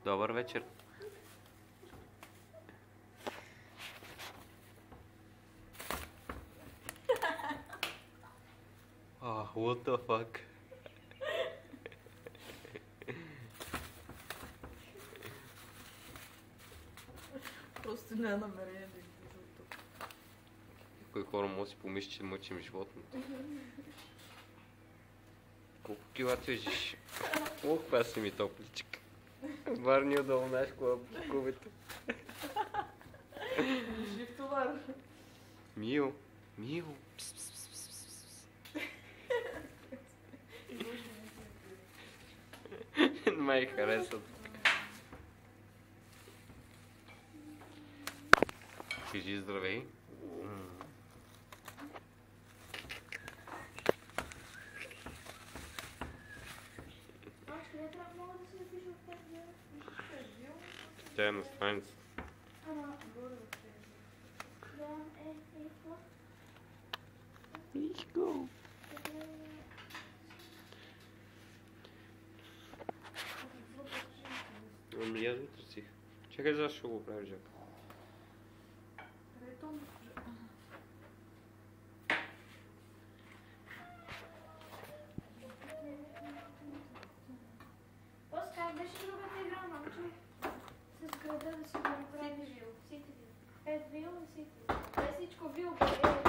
Добър вечер. What the fuck? Просто няма намерение да излиза от тук. Някои хора може да си помисли, че мъчим животното. Колко кила тежиш? Ох, това си ми топличка. Варни отдолу, знаеш кола по кубето. Жив товар. Мил, Мил. Май харесват. Кажи здравей. Тя е на страница. Let's go. Ами аз утре. Чакай, защо ще го правиш, Жак? Оскар, беше другата игра, момче. С града да си го направиш. Ситивил. Вил и Ситивил. Всичко Вил е